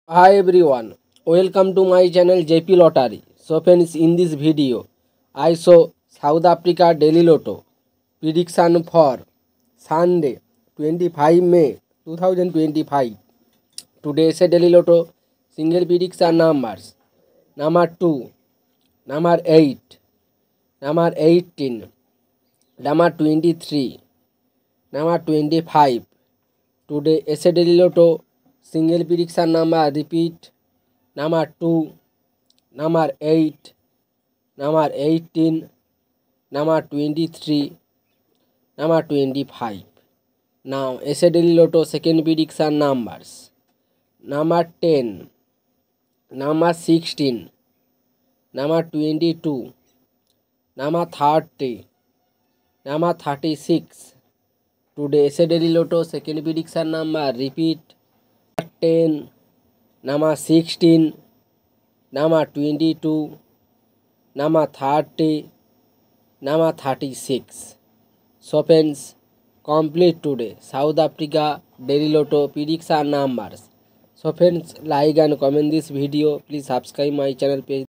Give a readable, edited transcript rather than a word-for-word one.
Hi everyone, welcome to my channel JP Lottery. So friends, in this video, I show South Africa Daily Lotto prediction for Sunday 25 May 2025. Today's Daily Lotto single prediction numbers number 2, number 8, number 18, number 23, number 25. Today Daily Lotto single prediction number repeat number 2, number 8, number 18, number 23, number 25. Now Daily Lotto second prediction numbers number 10, number 16, number 22, number 30, number 36. Today Daily Lotto second prediction number repeat 10, number 16, number 22, number 30, number 36. So friends, complete today South Africa Daily Lotto prediction numbers. So friends, like and comment this video. Please subscribe my channel page.